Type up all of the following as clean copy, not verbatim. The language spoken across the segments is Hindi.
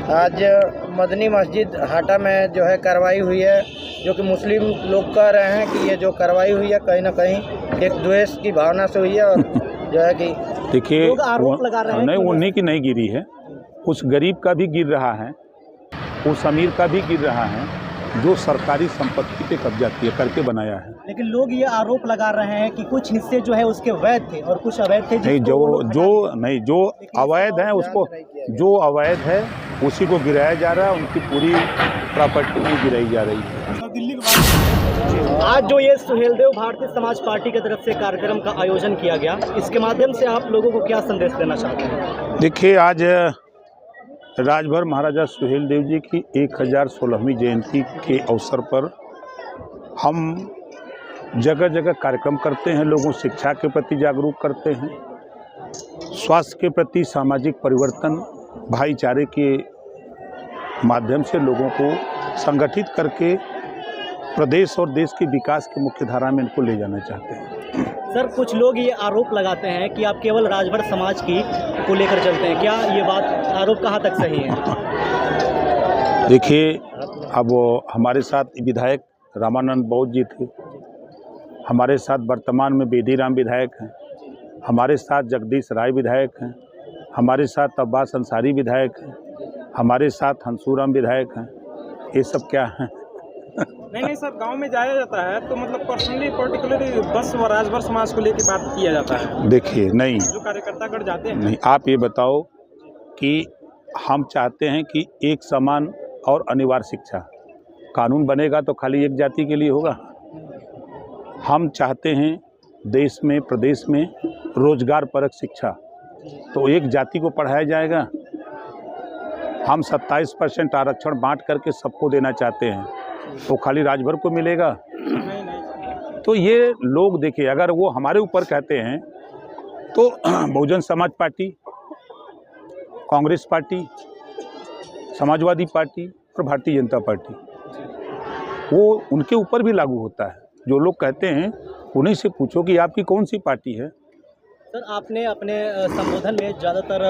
आज मदनी मस्जिद हाटा में जो है कार्रवाई हुई है, जो कि मुस्लिम लोग कह रहे हैं कि ये जो कार्रवाई हुई है कहीं ना कहीं एक द्वेष की भावना से हुई है। और जो है कि देखिए आरोप लगा रहे हैं नहीं, उन्हीं की नहीं गिरी है, उस गरीब का भी गिर रहा है, उस अमीर का भी गिर रहा है जो सरकारी संपत्ति पे कब्जा किया करके बनाया है। लेकिन लोग ये आरोप लगा रहे हैं कि कुछ हिस्से जो है उसके वैध थे और कुछ अवैध थे। नहीं, जो अवैध है उसको, जो अवैध है उसी को गिराया जा रहा है, उनकी पूरी प्रॉपर्टी नहीं गिराई जा रही है। आज जो ये सुहेलदेव भारतीय समाज पार्टी की तरफ से कार्यक्रम का आयोजन किया गया, इसके माध्यम से आप लोगों को क्या संदेश देना चाहते हैं? देखिए, आज राजभर महाराजा सुहेलदेव जी की 1016वीं जयंती के अवसर पर हम जगह जगह कार्यक्रम करते हैं, लोगों को शिक्षा के प्रति जागरूक करते हैं, स्वास्थ्य के प्रति, सामाजिक परिवर्तन, भाईचारे के माध्यम से लोगों को संगठित करके प्रदेश और देश के विकास की मुख्य धारा में इनको ले जाना चाहते हैं। सर, कुछ लोग ये आरोप लगाते हैं कि आप केवल राजभर समाज की को लेकर चलते हैं, क्या ये बात आरोप कहाँ तक सही है? देखिए, अब हमारे साथ विधायक रामानंद बौद्ध जी थे, हमारे साथ वर्तमान में बेदीराम विधायक हैं, हमारे साथ जगदीश राय विधायक हैं, हमारे साथ अब्बास अंसारी विधायक हैं, हमारे साथ हंसूराम विधायक हैं। ये सब क्या हैं? नहीं सर, गांव में जाया जाता है तो मतलब पर्सनली पर्टिकुलरली बस व राजभर समाज को लेकर बात किया जाता है। देखिए, नहीं, जो कार्यकर्ता गढ़ जाते हैं। नहीं, आप ये बताओ कि हम चाहते हैं कि एक समान और अनिवार्य शिक्षा, कानून बनेगा तो खाली एक जाति के लिए होगा। हम चाहते हैं देश में, प्रदेश में रोजगार परक शिक्षा, तो एक जाति को पढ़ाया जाएगा। हम 27% आरक्षण बांट करके सबको देना चाहते हैं, तो खाली राजभर को मिलेगा? तो ये लोग देखिए, अगर वो हमारे ऊपर कहते हैं तो Bahujan Samaj party, Congress party, Samajwadi party और भारतीय जनता पार्टी, वो उनके ऊपर भी लागू होता है। जो लोग कहते हैं उन्हीं से पूछो कि आपकी कौन सी पार्टी है। सर, आपने अपने संबोधन में ज़्यादातर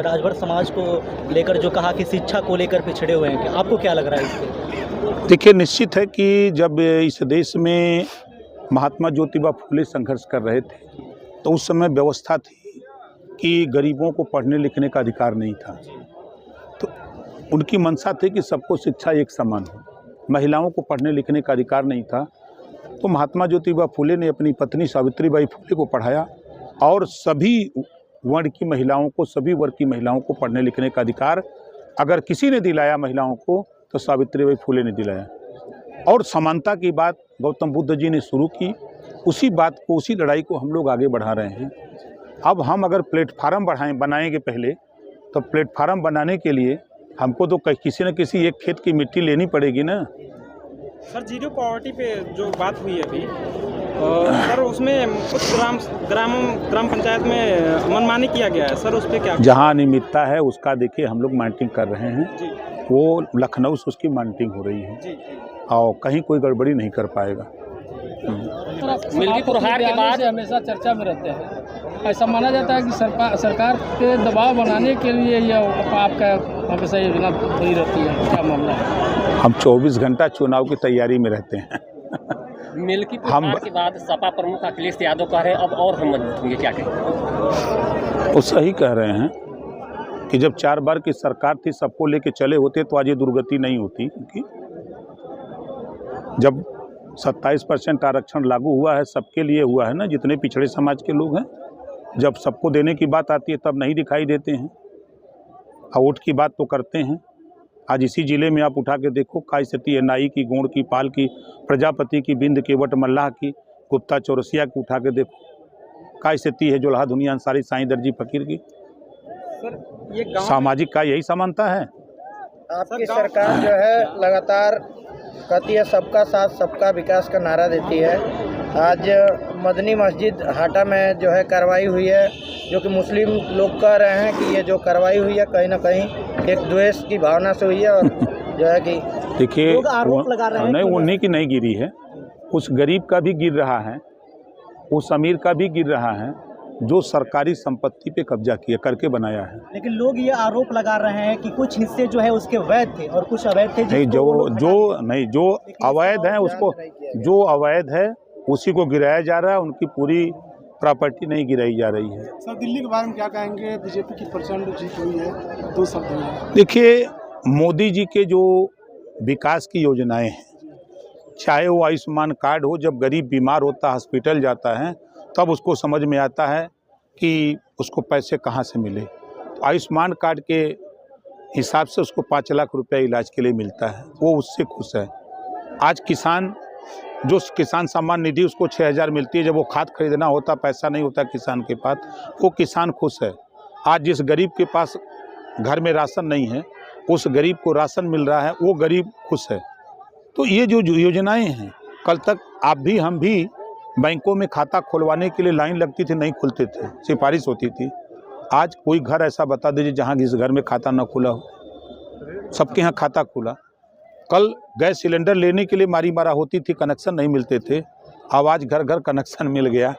राजभर समाज को लेकर जो कहा कि शिक्षा को लेकर पिछड़े हुए हैं, आपको क्या लग रहा है इससे? देखिए, निश्चित है कि जब इस देश में महात्मा ज्योतिबा फुले संघर्ष कर रहे थे तो उस समय व्यवस्था थी कि गरीबों को पढ़ने लिखने का अधिकार नहीं था, तो उनकी मंशा थी कि सबको शिक्षा एक समान हो, महिलाओं को पढ़ने लिखने का अधिकार नहीं था। तो महात्मा ज्योतिबा फुले ने अपनी पत्नी सावित्रीबाई फुले को पढ़ाया और सभी वर्ण की महिलाओं को, सभी वर्ग की महिलाओं को पढ़ने लिखने का अधिकार अगर किसी ने दिलाया महिलाओं को तो सावित्रीबाई फुले ने दिलाया। और समानता की बात गौतम बुद्ध जी ने शुरू की, उसी बात को, उसी लड़ाई को हम लोग आगे बढ़ा रहे हैं। अब हम अगर प्लेटफार्म बनाएंगे पहले, तो प्लेटफार्म बनाने के लिए हमको तो किसी न किसी एक खेत की मिट्टी लेनी पड़ेगी ना। सर, जीरो पॉवर्टी पे जो बात हुई अभी, सर उसमें कुछ ग्राम पंचायत में मनमानी किया गया है, सर उस पर क्या? जहाँ अनियमितता है उसका देखिए हम लोग मॉनिटरिंग कर रहे हैं जी। वो लखनऊ से उसकी मॉनिटरिंग हो रही है जी। और कहीं कोई गड़बड़ी नहीं कर पाएगा। मिल्कीपुर हार के बाद हमेशा चर्चा में रहते हैं, ऐसा माना जाता है कि सरकार पे दबाव बनाने के लिए यह आपका हमेशा योजना बनी रहती है, क्या मामला है? हम 24 घंटा चुनाव की तैयारी में रहते हैं। मिल्कीपुर हार के बाद सपा प्रमुख अखिलेश यादव कह रहे हैं अब और हम मजबूत होंगे, क्या कहें? वो सही कह रहे हैं कि जब 4 बार की सरकार थी, सबको लेके चले होते तो आज ये दुर्गति नहीं होती, क्योंकि जब 27% आरक्षण लागू हुआ है, सबके लिए हुआ है ना, जितने पिछड़े समाज के लोग हैं, जब सबको देने की बात आती है तब नहीं दिखाई देते हैं, वोट की बात तो करते हैं। आज इसी ज़िले में आप उठा के देखो, काय स्थिति है, नाई की, गोंड की, पाल की, प्रजापति की, बिंद की, वट मल्लाह की, गुप्ता चौरसिया की उठा के देखो, काय स्थिति है, जोल्हा दुनिया अंसारी, साईं दर्जी फकीर की। सर, ये सामाजिक का यही समानता है। आपकी सरकार जो है लगातार कहती है सबका साथ सबका विकास का नारा देती है। आज मदनी मस्जिद हाटा में जो है कार्रवाई हुई है, जो कि मुस्लिम लोग कह रहे हैं कि ये जो कार्रवाई हुई है कहीं ना कहीं एक द्वेष की भावना से हुई है। और जो है कि देखिए, आरोप लगा रहे हैं नहीं, उन्हीं की नहीं गिरी है, उस गरीब का भी गिर रहा है, उस अमीर का भी गिर रहा है जो सरकारी संपत्ति पे कब्जा किया करके बनाया है। लेकिन लोग ये आरोप लगा रहे हैं कि कुछ हिस्से जो है उसके वैध थे और कुछ अवैध थे। नहीं, जो अवैध है उसको, जो अवैध है उसी को गिराया जा रहा है, उनकी पूरी प्रॉपर्टी नहीं गिराई जा रही है। सर दिल्ली के बारे में क्या कहेंगे? बीजेपी की प्रचंड जीत हुई है, 2 शब्द में। देखिए, मोदी जी के जो विकास की योजनाएं हैं, चाहे वो आयुष्मान कार्ड हो, जब गरीब बीमार होता हॉस्पिटल जाता है तब उसको समझ में आता है कि उसको पैसे कहाँ से मिले। तो आयुष्मान कार्ड के हिसाब से उसको 5 लाख रुपया इलाज के लिए मिलता है, वो उससे खुश है। आज किसान, जो किसान सम्मान निधि उसको 6,000 मिलती है, जब वो खाद खरीदना होता पैसा नहीं होता किसान के पास, वो किसान खुश है। आज जिस गरीब के पास घर में राशन नहीं है, उस गरीब को राशन मिल रहा है, वो गरीब खुश है। तो ये जो योजनाएं हैं, कल तक आप भी हम भी बैंकों में खाता खुलवाने के लिए लाइन लगती थी, नहीं खुलते थे, सिफारिश होती थी। आज कोई घर ऐसा बता दीजिए जहाँ जिस घर में खाता ना खुला हो, सबके यहाँ खाता खुला। कल गैस सिलेंडर लेने के लिए मारी मारा होती थी, कनेक्शन नहीं मिलते थे, अब आज घर घर कनेक्शन मिल गया।